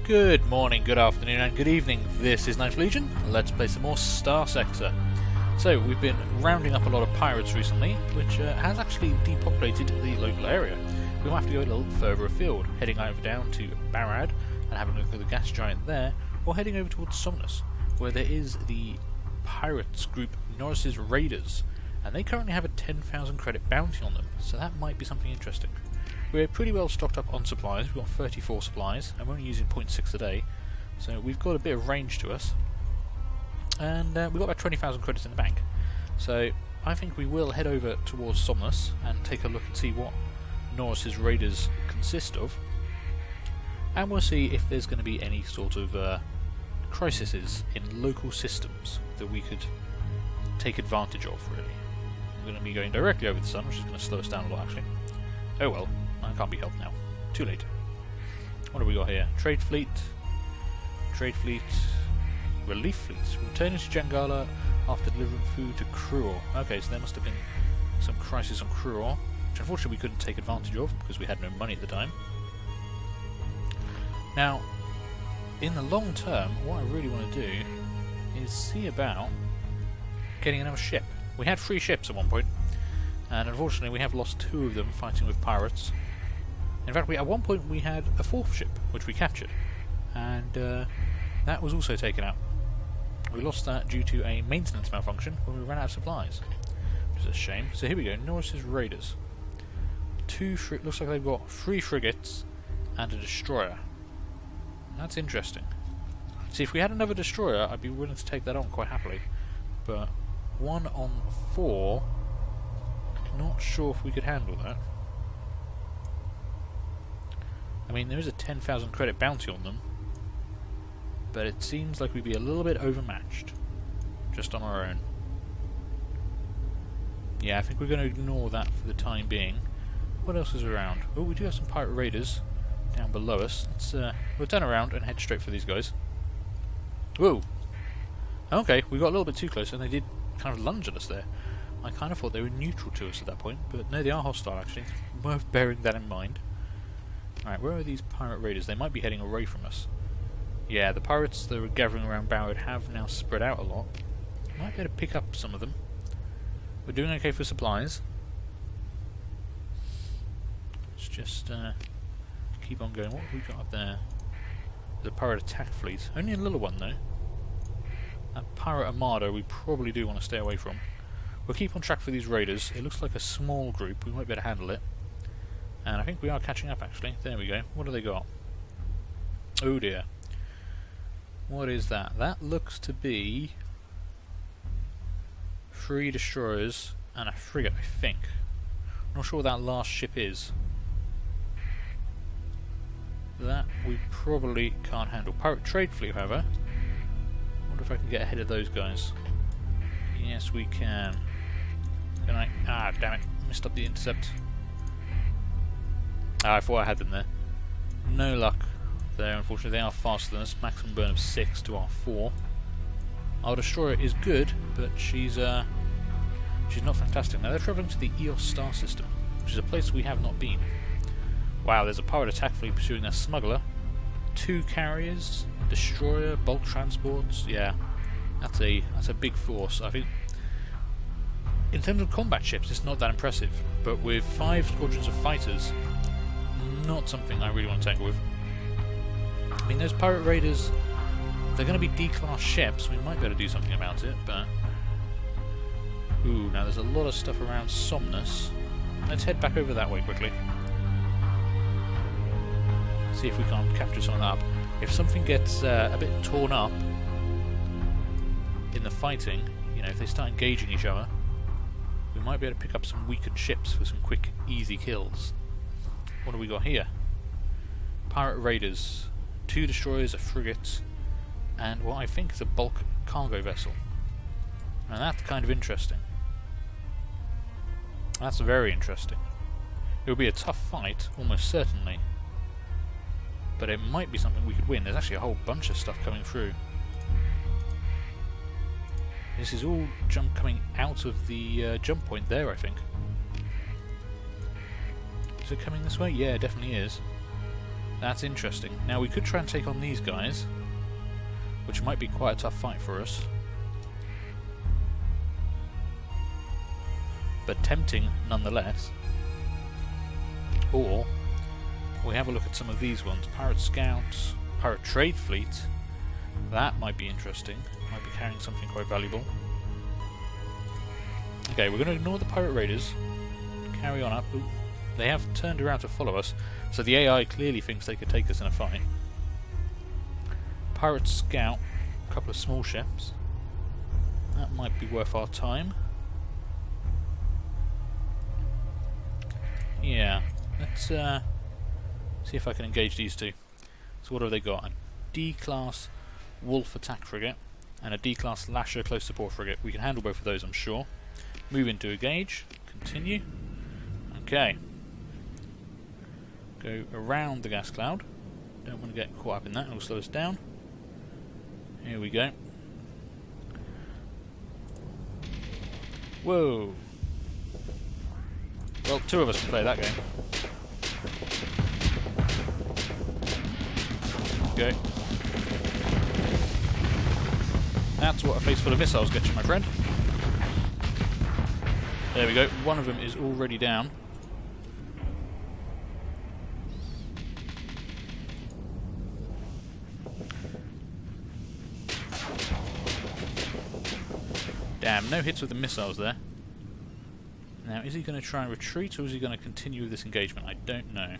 Good morning, good afternoon and good evening. This is Ninth Legion. Let's play some more Starsector. So we've been rounding up a lot of pirates recently, which has actually depopulated the local area. We'll have to go a little further afield, heading either down to Barad and having a look at the gas giant there, or heading over towards Somnus, where there is the pirates group Norris's Raiders, and they currently have a 10,000 credit bounty on them, so that might be something interesting. We're pretty well stocked up on supplies. We've got 34 supplies, and we're only using 0.6 a day, so we've got a bit of range to us. And we've got about 20,000 credits in the bank. So I think we will head over towards Somnus and take a look and see what Norris's Raiders consist of. And we'll see if there's going to be any sort of crises in local systems that we could take advantage of, really. We're going to be going directly over the sun, which is going to slow us down a lot, actually. Oh well. I can't be helped now. Too late. What have we got here? Trade fleet. Relief fleets. Returning to Jangala after delivering food to Cruor. Okay, so there must have been some crisis on Cruor, which unfortunately we couldn't take advantage of because we had no money at the time. Now, in the long term, what I really want to do is see about getting another ship. We had 3 ships at one point, and unfortunately we have lost 2 of them fighting with pirates. In fact, at one point we had a 4th ship, which we captured, and that was also taken out. We lost that due to a maintenance malfunction when we ran out of supplies, which is a shame. So here we go, Norris's Raiders. Looks like they've got 3 frigates and a destroyer. That's interesting. See, if we had another destroyer, I'd be willing to take that on quite happily, but 1 on 4, not sure if we could handle that. I mean, there is a 10,000 credit bounty on them, but it seems like we'd be a little bit overmatched, just on our own. Yeah, I think we're going to ignore that for the time being. What else is around? Oh, we do have some pirate raiders down below us. We'll turn around and head straight for these guys. Whoa! Okay, we got a little bit too close, and they did kind of lunge at us there. I kind of thought they were neutral to us at that point, but no, they are hostile actually. It's worth bearing that in mind. Alright, where are these pirate raiders? They might be heading away from us. Yeah, the pirates that were gathering around Boward have now spread out a lot. Might be able to pick up some of them. We're doing okay for supplies. Let's just keep on going. What have we got up there? There's a pirate attack fleet. Only a little one though. That pirate armada we probably do want to stay away from. We'll keep on track for these raiders. It looks like a small group. We might be able to handle it. And I think we are catching up actually. There we go. What do they got? Oh dear. What is that? That looks to be 3 destroyers and a frigate, I think. Not sure what that last ship is. That we probably can't handle. Pirate trade fleet, however. Wonder if I can get ahead of those guys. Yes, we can. Can I? Ah, damn it. Missed up the intercept. I thought I had them there. No luck there, unfortunately. They are faster than us. Maximum burn of 6 to our 4. Our destroyer is good, but she's not fantastic. Now they're travelling to the Eos star system, which is a place we have not been. Wow, there's a pirate attack fleet pursuing their smuggler. 2 carriers, destroyer, bulk transports. Yeah, that's a big force. I think in terms of combat ships, it's not that impressive, but with 5 squadrons of fighters, not something I really want to tangle with. I mean, those pirate raiders, they're going to be D-class ships. We might be able to do something about it, but ooh, now there's a lot of stuff around Somnus. Let's head back over that way quickly. See if we can't capture some of that up. If something gets a bit torn up in the fighting, you know, if they start engaging each other, we might be able to pick up some weakened ships for some quick, easy kills. What do we got here? Pirate raiders, 2 destroyers, a frigate, and what I think is a bulk cargo vessel. Now that's kind of interesting. That's very interesting. It will be a tough fight, almost certainly, but it might be something we could win. There's actually a whole bunch of stuff coming through. This is all coming out of the jump point there, I think. Is it coming this way? Yeah, it definitely is. That's interesting. Now we could try and take on these guys, which might be quite a tough fight for us. But tempting nonetheless. Or we have a look at some of these ones. Pirate Scouts, Pirate Trade Fleet. That might be interesting. Might be carrying something quite valuable. Okay, we're going to ignore the Pirate Raiders. Carry on up. Ooh, they have turned around to follow us, so the AI clearly thinks they could take us in a fight. Pirate Scout, a couple of small ships. That might be worth our time. Yeah, let's see if I can engage these two. So what have they got? A D-class Wolf attack frigate and a D-class Lasher close support frigate. We can handle both of those, I'm sure. Move into engage. Continue. Okay. Go around the gas cloud. Don't want to get caught up in that, it'll slow us down. Here we go. Whoa! Well, two of us can play that game. Go. That's what a face full of missiles gets you, my friend. There we go. One of them is already down. Damn, no hits with the missiles there. Now, is he going to try and retreat, or is he going to continue with this engagement? I don't know.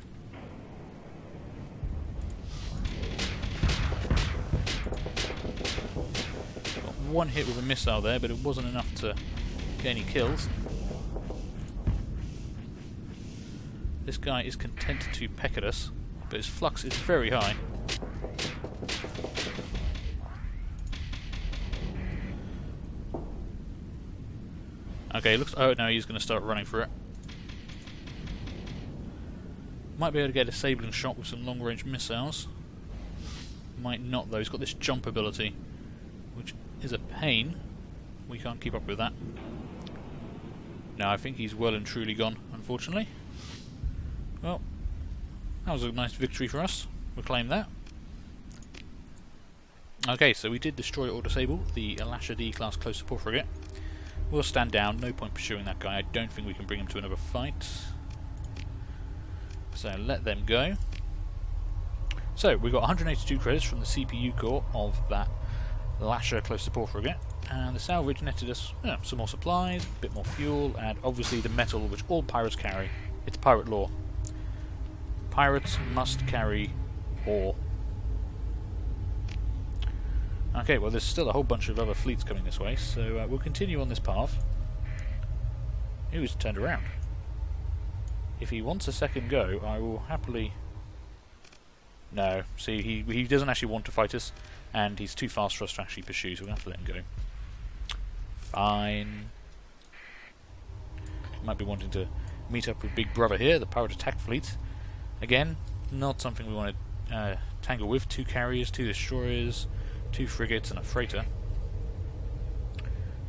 Got one hit with a missile there, but it wasn't enough to get any kills. This guy is content to peck at us, but his flux is very high. Okay, looks. Oh no, he's going to start running for it. Might be able to get a disabling shot with some long-range missiles. Might not though. He's got this jump ability, which is a pain. We can't keep up with that. No, I think he's well and truly gone, unfortunately. Well, that was a nice victory for us. We'll claim that. Okay, so we did destroy or disable the Lasher D-class close support frigate. We'll stand down, no point pursuing that guy. I don't think we can bring him to another fight. So let them go. So we've got 182 credits from the CPU core of that Lasher close support frigate. And the salvage netted us some more supplies, a bit more fuel, and obviously the metal which all pirates carry. It's pirate law. Pirates must carry ore. Okay, well there's still a whole bunch of other fleets coming this way, so we'll continue on this path. He was turned around. If he wants a second go, I will happily... No, see, he doesn't actually want to fight us, and he's too fast for us to actually pursue, so we'll have to let him go. Fine. Might be wanting to meet up with Big Brother here, the pirate attack fleet. Again, not something we want to tangle with. 2 carriers, 2 destroyers, 2 frigates and a freighter.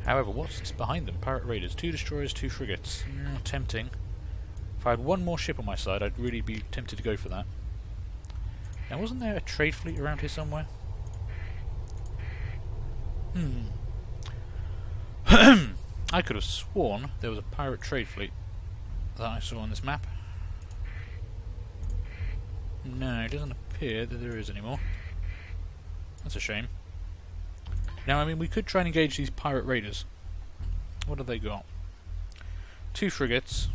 However, what's behind them? Pirate raiders. 2 destroyers, 2 frigates. Tempting. If I had one more ship on my side, I'd really be tempted to go for that. Now, wasn't there a trade fleet around here somewhere? I could have sworn there was a pirate trade fleet that I saw on this map. No, it doesn't appear that there is anymore. That's a shame. Now, I mean, we could try and engage these pirate raiders. What have they got? 2 frigates,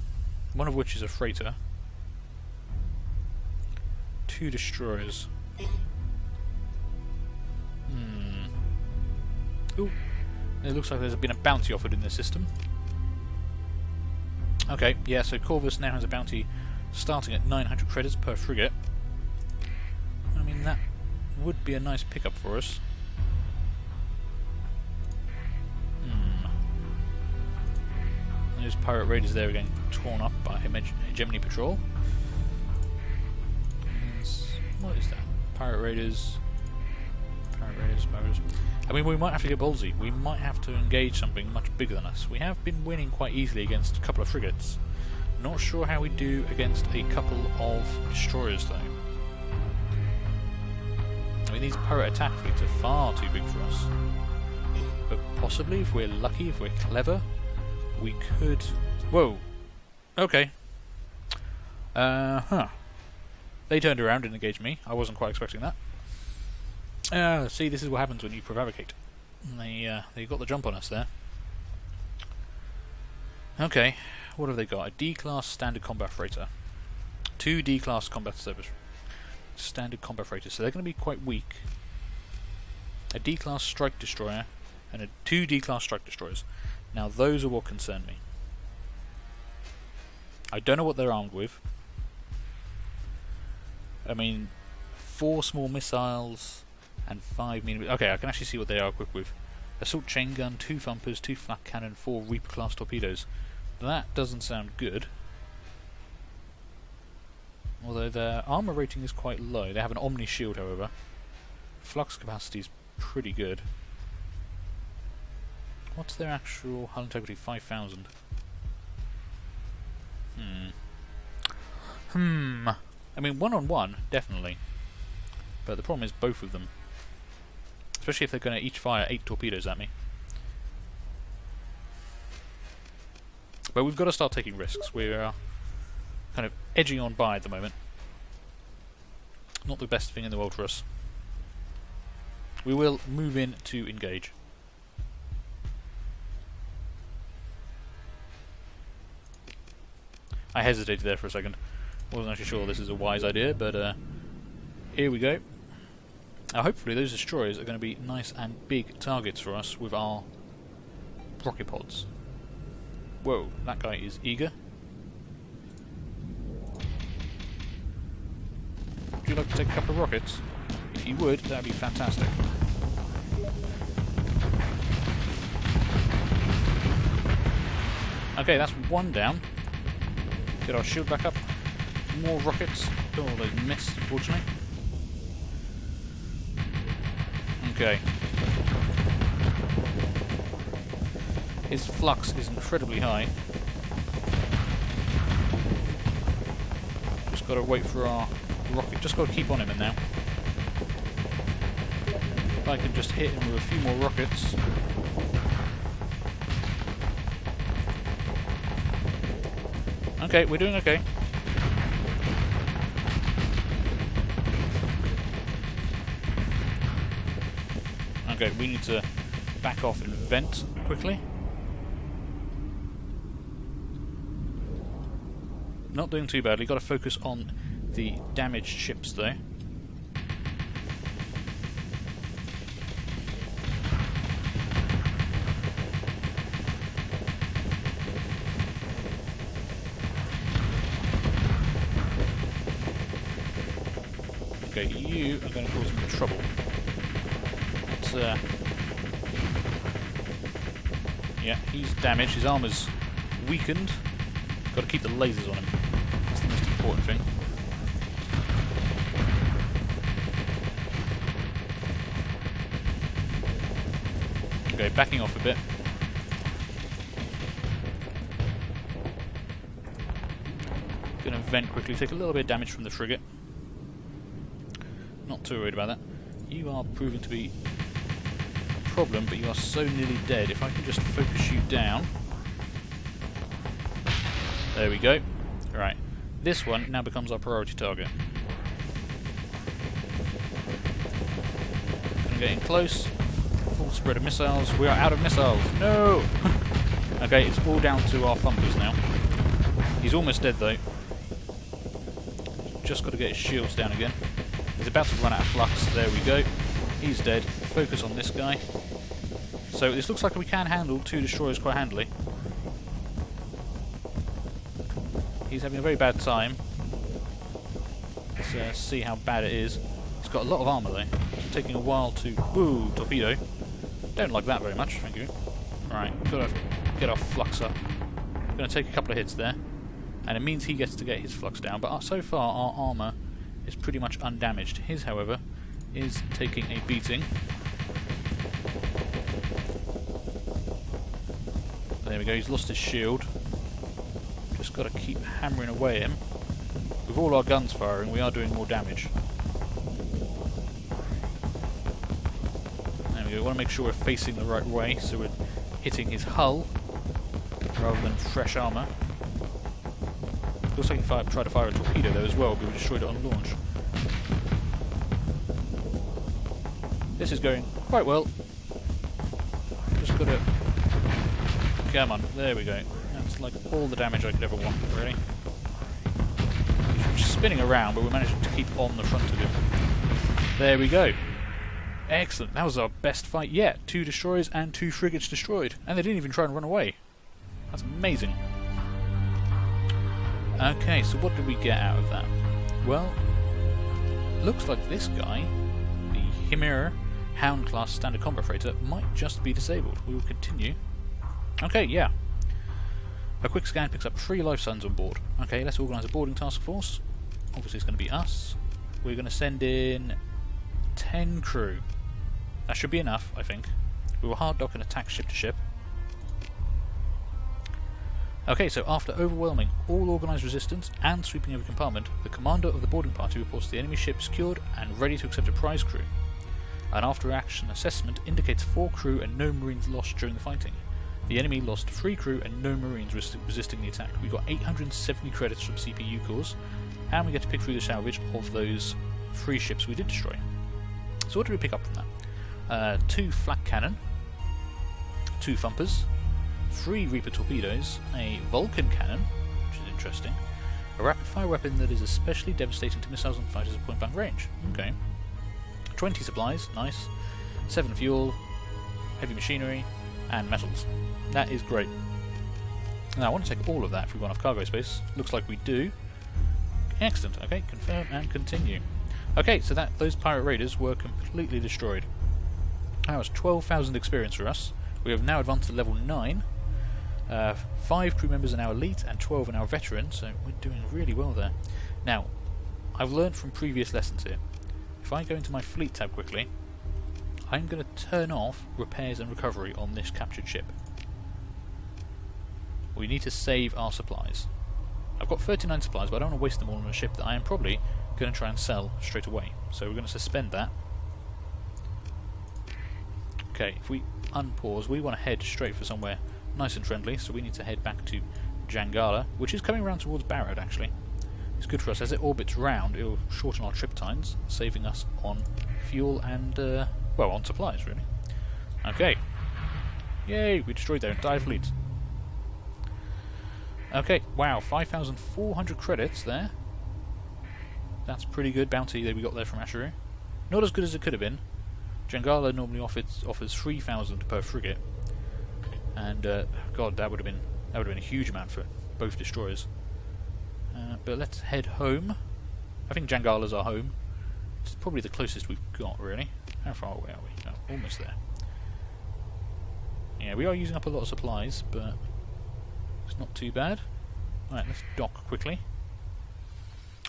one of which is a freighter. 2 destroyers. Ooh, it looks like there's been a bounty offered in the system. Okay, yeah, so Corvus now has a bounty starting at 900 credits per frigate. I mean, that would be a nice pickup for us. Those pirate raiders there are getting torn up by Hegemony Patrol. What is that? Pirate raiders. Pirate raiders, pirate raiders. I mean, we might have to get ballsy. We might have to engage something much bigger than us. We have been winning quite easily against a couple of frigates. Not sure how we do against a couple of destroyers, though. mean, these pirate attack fleets are far too big for us. But possibly, if we're lucky, if we're clever, we could... Whoa! Okay. They turned around and engaged me. I wasn't quite expecting that. See, this is what happens when you prevaricate. They got the jump on us there. Okay, what have they got? A D-class standard combat freighter. 2 D-class combat service standard combat freighters, so they're going to be quite weak. A D-class strike destroyer and 2 D-class strike destroyers. Now those are what concern me. I don't know what they're armed with. I mean, 4 small missiles and 5 medium... Okay, I can actually see what they are equipped with. Assault chain gun, 2 thumpers, 2 flak cannon, 4 Reaper class torpedoes. That doesn't sound good. Although their armour rating is quite low. They have an Omni shield, however. Flux capacity is pretty good. What's their actual hull integrity? 5,000. I mean, one-on-one, definitely. But the problem is both of them. Especially if they're going to each fire 8 torpedoes at me. But we've got to start taking risks. We're kind of edging on by at the moment. Not the best thing in the world for us. We will move in to engage. I hesitated there for a second. Wasn't actually sure this is a wise idea, but here we go. Now hopefully those destroyers are going to be nice and big targets for us with our rocket pods. Whoa, that guy is eager. Would you like to take a couple of rockets? If you would, that would be fantastic. Okay, that's 1 down. Get our shield back up. More rockets. Oh, those missed, unfortunately. Okay. His flux is incredibly high. Just got to wait for our rocket. Just got to keep on him now. If I can just hit him with a few more rockets. Okay, we're doing okay. Okay, we need to back off and vent quickly. Not doing too badly. Got to focus on the damaged ships though. Okay, you are going to cause me trouble. Yeah, he's damaged. His armour's weakened. Got to keep the lasers on him. That's the most important thing. Okay, backing off a bit. Gonna vent quickly, take a little bit of damage from the frigate. Not too worried about that. You are proving to be a problem, but you are so nearly dead. If I can just focus you down. There we go. Right. This one now becomes our priority target. Gonna get in close. Full spread of missiles. We are out of missiles. No! Okay, it's all down to our thumpers now. He's almost dead though. Just got to get his shields down again. He's about to run out of flux. There we go. He's dead. Focus on this guy. So this looks like we can handle 2 destroyers quite handily. He's having a very bad time. Let's see how bad it is. He's got a lot of armour though. It's taking a while to... Ooh, torpedo. Don't like that very much, thank you. Right, got to get our flux up. Going to take a couple of hits there. And it means he gets to get his flux down. But so far our armour is pretty much undamaged. His, however, is taking a beating. There we go, he's lost his shield. Just got to keep hammering away at him. With all our guns firing, we are doing more damage. we want to make sure we're facing the right way, so we're hitting his hull rather than fresh armour. Looks like he tried to fire a torpedo there as well, but we destroyed it on launch. This is going quite well. Just gotta... Come on, there we go. That's like all the damage I could ever want, really. He's spinning around, but we managed to keep on the front of him. There we go. Excellent, that was our best fight yet. 2 destroyers and 2 frigates destroyed. And they didn't even try and run away. That's amazing. Okay, so what did we get out of that? Well, looks like this guy, the Himera Hound class standard combat freighter, might just be disabled. We will continue. Okay, yeah. A quick scan picks up 3 life signs on board. Okay, let's organise a boarding task force. Obviously it's going to be us. We're going to send in 10 crew. That should be enough, I think. We will hard dock and attack ship to ship. Okay, so after overwhelming all organised resistance and sweeping every compartment, the commander of the boarding party reports the enemy ship secured and ready to accept a prize crew. An after-action assessment indicates 4 crew and no marines lost during the fighting. The enemy lost 3 crew and no marines resisting the attack. We got 870 credits from CPU cores, and we get to pick through the salvage of those 3 ships we did destroy. So what did we pick up from that? 2 flak cannon, 2 thumpers, 3 Reaper torpedoes, a Vulcan cannon, which is interesting, a rapid-fire weapon that is especially devastating to missiles and fighters at point-blank range. Okay. 20 supplies, nice. 7 fuel, heavy machinery, and metals. That is great. Now I want to take all of that if we've got enough cargo space. Looks like we do. Excellent. Okay, confirm and continue. Okay, so those pirate raiders were completely destroyed. That was 12,000 experience for us. We have now advanced to level 9. 5 crew members are now elite and 12 are now veteran, so we're doing really well there. Now, I've learned from previous lessons here. If I go into my fleet tab quickly, I'm going to turn off repairs and recovery on this captured ship. We need to save our supplies. I've got 39 supplies, but I don't want to waste them all on a ship that I am probably going to try and sell straight away. So we're going to suspend that. Okay, if we unpause, we want to head straight for somewhere nice and friendly, so we need to head back to Jangala, which is coming around towards Barrett actually. It's good for us. As it orbits round, it will shorten our trip times, saving us on fuel and, well, on supplies really. Okay. Yay, we destroyed their entire fleet. Okay, wow, 5,400 credits there. That's pretty good bounty that we got there from Asheru. Not as good as it could have been. Jangala normally offers 3,000 per frigate, and God, that would have been a huge amount for both destroyers. But let's head home. I think Jangala's our home. It's probably the closest we've got, really. How far away are we? Oh, almost there. Yeah, we are using up a lot of supplies, but it's not too bad. Alright, let's dock quickly.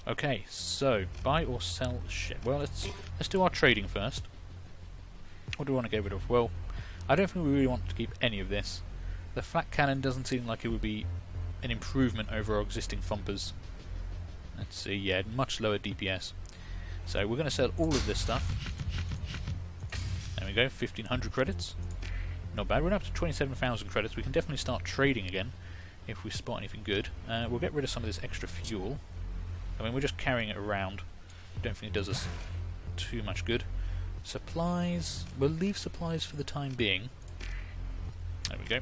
Okay, so buy or sell ship. Well, let's do our trading first. What do we want to get rid of? Well, I don't think we really want to keep any of this. The flak cannon doesn't seem like it would be an improvement over our existing thumpers. Let's see, yeah, much lower DPS. So we're going to sell all of this stuff. There we go, 1,500 credits. Not bad. We're up to 27,000 credits. We can definitely start trading again if we spot anything good. We'll get rid of some of this extra fuel. I mean, we're just carrying it around. Don't think it does us too much good. Supplies. We'll leave supplies for the time being. There we go.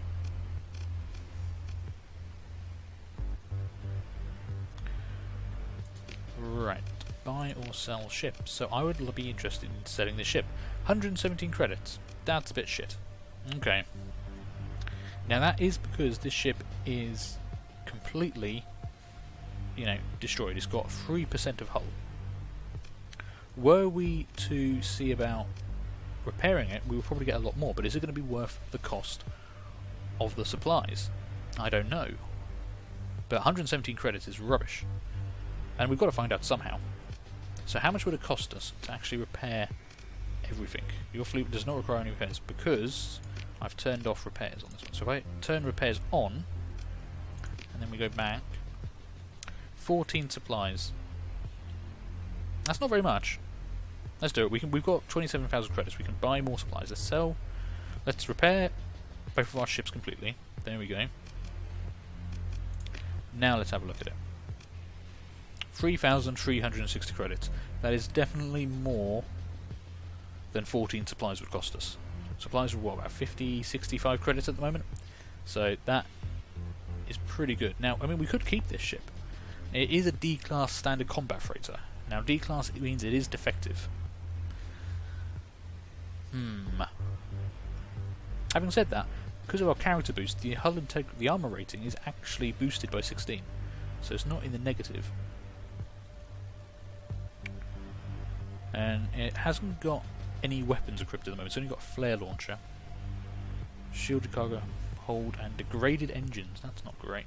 Right. Buy or sell ship. So I would be interested in selling this ship. 117 credits. That's a bit shit. Okay. Now that is because this ship is completely, destroyed. It's got 3% of hull. Were we to see about repairing it, we would probably get a lot more, but is it going to be worth the cost of the supplies? I don't know. But 117 credits is rubbish. And we've got to find out somehow. So how much would it cost us to actually repair everything? Your fleet does not require any repairs because I've turned off repairs on this one. So if I turn repairs on, and then we go back, 14 supplies. That's not very much. Let's do it. We've got 27,000 credits. We can buy more supplies. Let's sell. Let's repair both of our ships completely. There we go. Now let's have a look at it. 3,360 credits. That is definitely more than 14 supplies would cost us. Supplies are what, about 50, 65 credits at the moment? So that is pretty good. Now, I mean, we could keep this ship. It is a D-class standard combat freighter. Now, D-class means it is defective. Having said that, because of our character boost, the hull the armor rating is actually boosted by 16, so it's not in the negative. And it hasn't got any weapons equipped at the moment. It's only got a flare launcher, shielded cargo hold, and degraded engines. That's not great.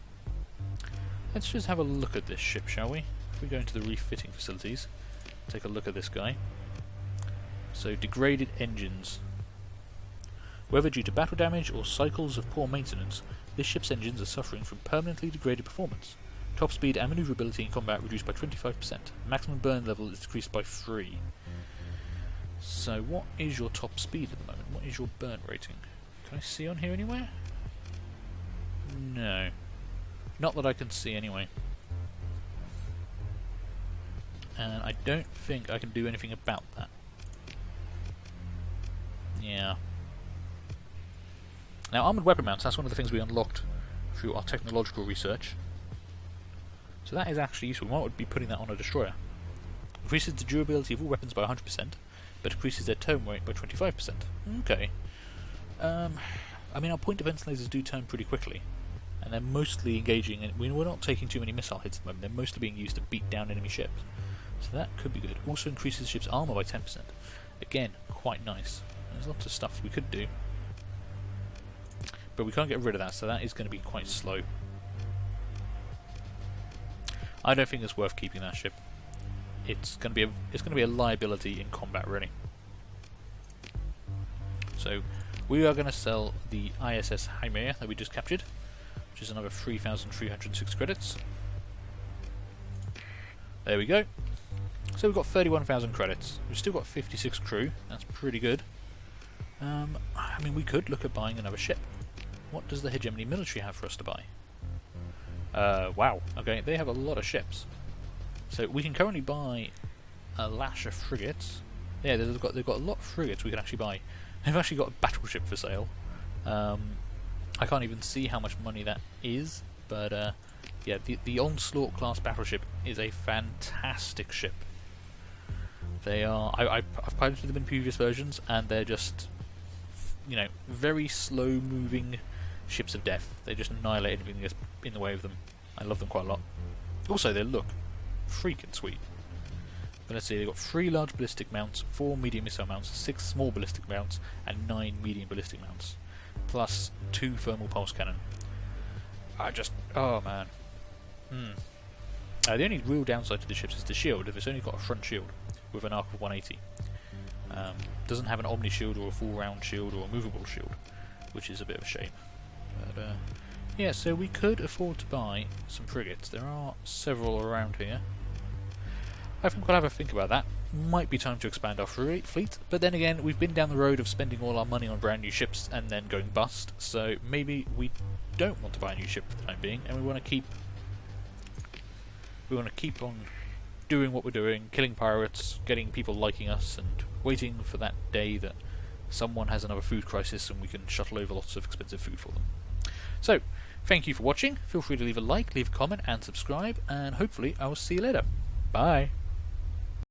Let's just have a look at this ship, shall we? If we go into the refitting facilities, take a look at this guy. So, degraded engines. Whether due to battle damage or cycles of poor maintenance, this ship's engines are suffering from permanently degraded performance. Top speed and maneuverability in combat reduced by 25%. Maximum burn level is decreased by 3. So what is your top speed at the moment? What is your burn rating? Can I see on here anywhere? No. Not that I can see anyway. And I don't think I can do anything about that. Yeah. Now, armoured weapon mounts, that's one of the things we unlocked through our technological research. So that is actually useful. We might be putting that on a destroyer. Increases the durability of all weapons by 100%, but decreases their turn rate by 25%. Okay. I mean, our point defense lasers do turn pretty quickly, and they're mostly engaging in... We're not taking too many missile hits at the moment. They're mostly being used to beat down enemy ships. So that could be good. Also increases the ship's armour by 10%. Again, quite nice. There's lots of stuff we could do, but we can't get rid of that, so that is going to be quite slow. I don't think it's worth keeping that ship. It's going to be a liability in combat, really. So we are going to sell the ISS Chimera that we just captured, which is another 3,306 credits. There we go. So we've got 31,000 credits. We've still got 56 crew. That's pretty good. I mean, we could look at buying another ship. What does the hegemony military have for us to buy? Wow. Okay, they have a lot of ships. So we can currently buy a lash of frigates. Yeah, they've got a lot of frigates we can actually buy. They've actually got a battleship for sale. I can't even see how much money that is, but yeah, the Onslaught class battleship is a fantastic ship. They are. I've piloted them in previous versions, and they're just, you know, very slow-moving ships of death. They just annihilate anything that's in the way of them. I love them quite a lot. Also, they look freaking sweet. But let's see, they've got 3 large ballistic mounts, 4 medium missile mounts, 6 small ballistic mounts, and 9 medium ballistic mounts, plus 2 thermal pulse cannon. Oh man. The only real downside to the ships is the shield. If it's only got a front shield with an arc of 180, doesn't have an omni shield or a full round shield or a movable shield, which is a bit of a shame. But yeah, so we could afford to buy some frigates. There are several around here. I think we'll have a think about that. Might be time to expand our fleet, but then again, we've been down the road of spending all our money on brand new ships and then going bust, so maybe we don't want to buy a new ship for the time being, and we want to keep on doing what we're doing, killing pirates, getting people liking us, and waiting for that day that someone has another food crisis and we can shuttle over lots of expensive food for them. So, thank you for watching. Feel free to leave a like, leave a comment, and subscribe, and hopefully I will see you later. Bye!